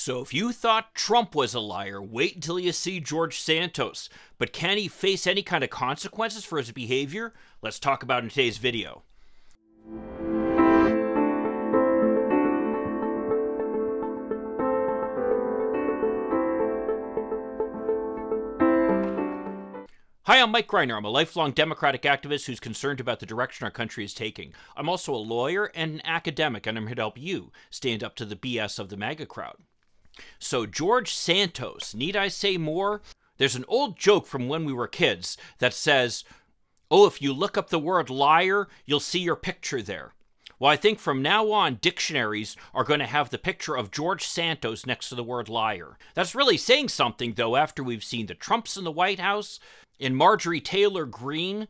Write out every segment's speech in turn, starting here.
So if you thought Trump was a liar, wait until you see George Santos. But can he face any kind of consequences for his behavior? Let's talk about it in today's video. Hi, I'm Mike Greiner. I'm a lifelong Democratic activist who's concerned about the direction our country is taking. I'm also a lawyer and an academic, and I'm here to help you stand up to the BS of the MAGA crowd. So, George Santos, need I say more? There's an old joke from when we were kids that says, oh, if you look up the word liar, you'll see your picture there. Well, I think from now on, dictionaries are going to have the picture of George Santos next to the word liar. That's really saying something, though, after we've seen the Trumps in the White House, and Marjorie Taylor Greene,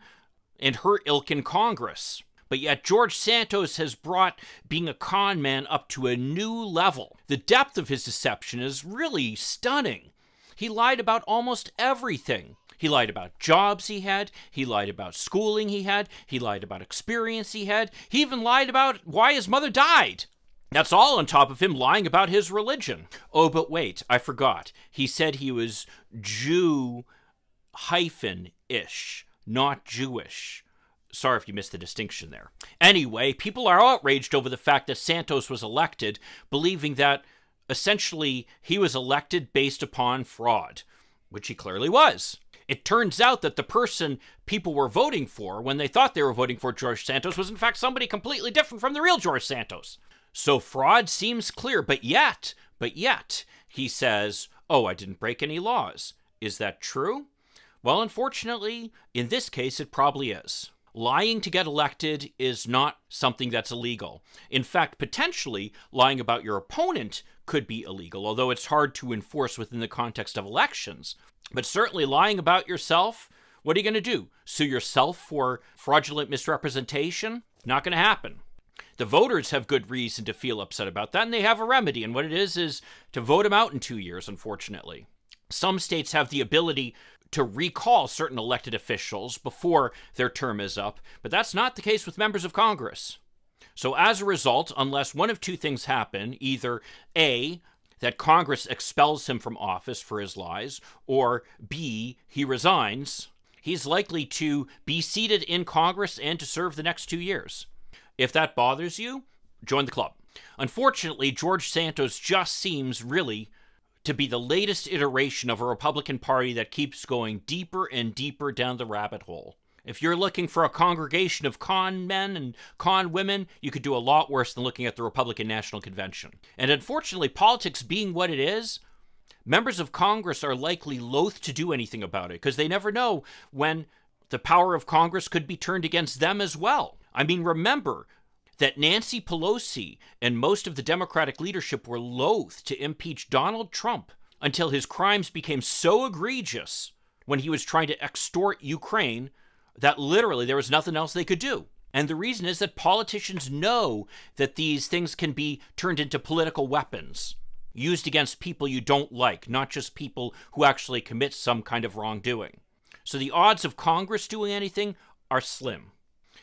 and her ilk in Congress. But yet George Santos has brought being a con man up to a new level. The depth of his deception is really stunning. He lied about almost everything. He lied about jobs he had. He lied about schooling he had. He lied about experience he had. He even lied about why his mother died. That's all on top of him lying about his religion. Oh, but wait, I forgot. He said he was Jew-ish, not Jewish. Sorry if you missed the distinction there. Anyway, people are outraged over the fact that Santos was elected, believing that essentially he was elected based upon fraud, which he clearly was. It turns out that the person people were voting for when they thought they were voting for George Santos was in fact somebody completely different from the real George Santos. So fraud seems clear, but yet, he says, oh, I didn't break any laws. Is that true? Well, unfortunately, in this case, it probably is. Lying to get elected is not something that's illegal. In fact, potentially, lying about your opponent could be illegal, although it's hard to enforce within the context of elections. But certainly lying about yourself, what are you going to do? Sue yourself for fraudulent misrepresentation? Not going to happen. The voters have good reason to feel upset about that, and they have a remedy, and what it is to vote them out in 2 years, unfortunately. Some states have the ability to recall certain elected officials before their term is up, but that's not the case with members of Congress. So as a result, unless one of two things happen, either A, that Congress expels him from office for his lies, or B, he resigns, he's likely to be seated in Congress and to serve the next 2 years. If that bothers you, join the club. Unfortunately, George Santos just seems really to be the latest iteration of a Republican Party that keeps going deeper and deeper down the rabbit hole. If you're looking for a congregation of con men and con women, you could do a lot worse than looking at the Republican National Convention. And unfortunately, politics being what it is, members of Congress are likely loath to do anything about it because they never know when the power of Congress could be turned against them as well. I mean, remember that Nancy Pelosi and most of the Democratic leadership were loath to impeach Donald Trump until his crimes became so egregious when he was trying to extort Ukraine that literally there was nothing else they could do. And the reason is that politicians know that these things can be turned into political weapons, used against people you don't like, not just people who actually commit some kind of wrongdoing. So the odds of Congress doing anything are slim.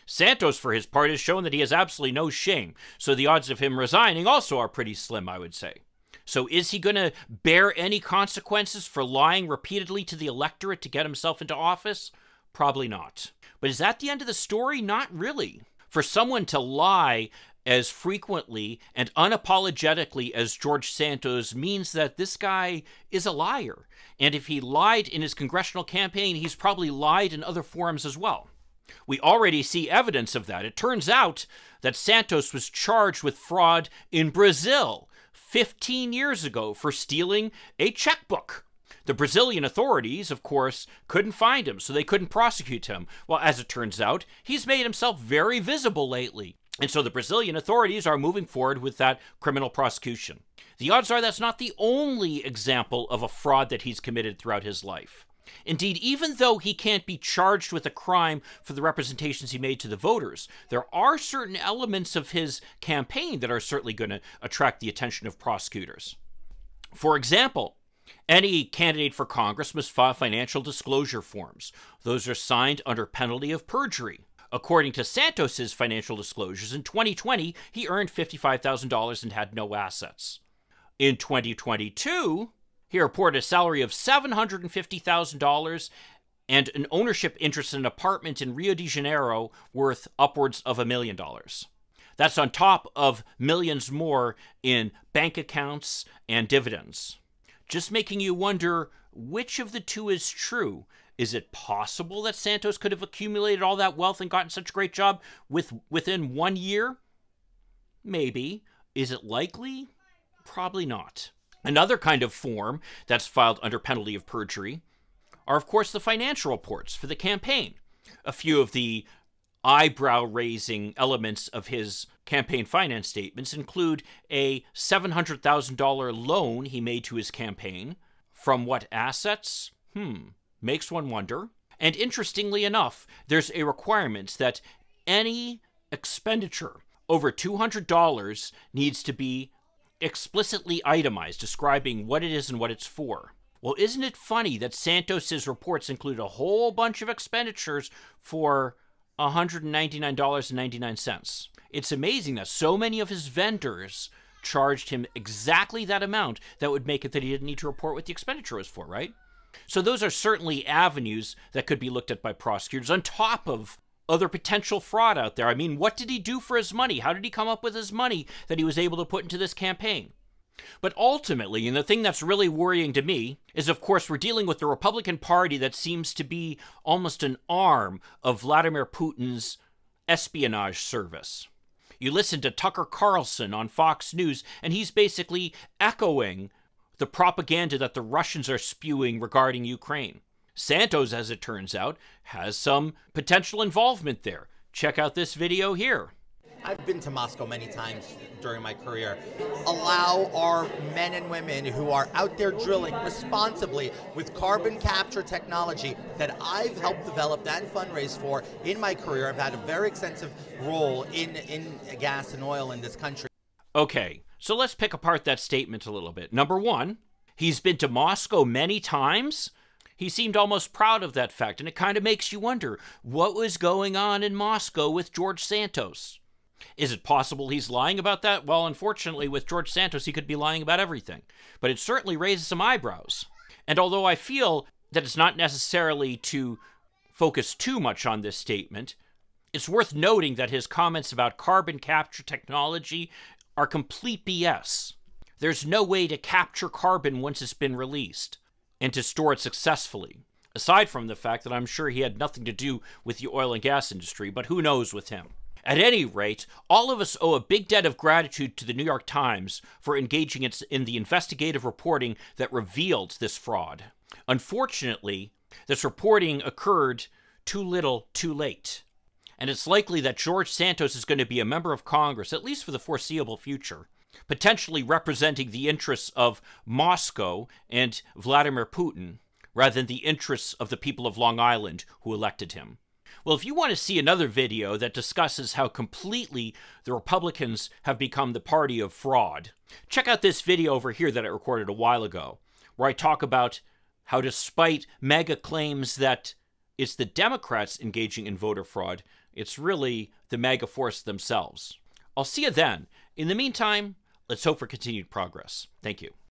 Santos, for his part, has shown that he has absolutely no shame, so the odds of him resigning also are pretty slim, I would say. So is he going to bear any consequences for lying repeatedly to the electorate to get himself into office? Probably not. But is that the end of the story? Not really. For someone to lie as frequently and unapologetically as George Santos means that this guy is a liar. And if he lied in his congressional campaign, he's probably lied in other forums as well. We already see evidence of that. It turns out that Santos was charged with fraud in Brazil 15 years ago for stealing a checkbook. The Brazilian authorities, of course, couldn't find him, so they couldn't prosecute him. Well, as it turns out, he's made himself very visible lately. And so the Brazilian authorities are moving forward with that criminal prosecution. The odds are that's not the only example of a fraud that he's committed throughout his life. Indeed, even though he can't be charged with a crime for the representations he made to the voters, there are certain elements of his campaign that are certainly going to attract the attention of prosecutors. For example, any candidate for Congress must file financial disclosure forms. Those are signed under penalty of perjury. According to Santos's financial disclosures, in 2020, he earned $55,000 and had no assets. In 2022, he reported a salary of $750,000 and an ownership interest in an apartment in Rio de Janeiro worth upwards of $1 million. That's on top of millions more in bank accounts and dividends. Just making you wonder which of the two is true. Is it possible that Santos could have accumulated all that wealth and gotten such a great job within 1 year? Maybe. Is it likely? Probably not. Another kind of form that's filed under penalty of perjury are, of course, the financial reports for the campaign. A few of the eyebrow-raising elements of his campaign finance statements include a $700,000 loan he made to his campaign. From what assets? Makes one wonder. And interestingly enough, there's a requirement that any expenditure over $200 needs to be explicitly itemized, describing what it is and what it's for. Well, isn't it funny that Santos's reports include a whole bunch of expenditures for $199.99? It's amazing that so many of his vendors charged him exactly that amount that would make it that he didn't need to report what the expenditure was for, right? So those are certainly avenues that could be looked at by prosecutors on top of other potential fraud out there. I mean, what did he do for his money? How did he come up with his money that he was able to put into this campaign? But ultimately, and the thing that's really worrying to me, is of course we're dealing with the Republican Party that seems to be almost an arm of Vladimir Putin's espionage service. You listen to Tucker Carlson on Fox News, and he's basically echoing the propaganda that the Russians are spewing regarding Ukraine. Santos, as it turns out, has some potential involvement there. Check out this video here. I've been to Moscow many times during my career. Allow our men and women who are out there drilling responsibly with carbon capture technology that I've helped develop and fundraise for in my career. I've had a very extensive role in gas and oil in this country. Okay, so let's pick apart that statement a little bit. Number one, he's been to Moscow many times. He seemed almost proud of that fact, and it kind of makes you wonder what was going on in Moscow with George Santos. Is it possible he's lying about that? Well, unfortunately, with George Santos, he could be lying about everything. But it certainly raises some eyebrows. And although I feel that it's not necessarily to focus too much on this statement, it's worth noting that his comments about carbon capture technology are complete BS. There's no way to capture carbon once it's been released and to store it successfully, aside from the fact that I'm sure he had nothing to do with the oil and gas industry, but who knows with him. At any rate, all of us owe a big debt of gratitude to the New York Times for engaging in the investigative reporting that revealed this fraud. Unfortunately, this reporting occurred too little, too late. And it's likely that George Santos is going to be a member of Congress, at least for the foreseeable future, potentially representing the interests of Moscow and Vladimir Putin, rather than the interests of the people of Long Island who elected him. Well, if you want to see another video that discusses how completely the Republicans have become the party of fraud, check out this video over here that I recorded a while ago, where I talk about how despite MAGA claims that it's the Democrats engaging in voter fraud, it's really the MAGA force themselves. I'll see you then. In the meantime, let's hope for continued progress. Thank you.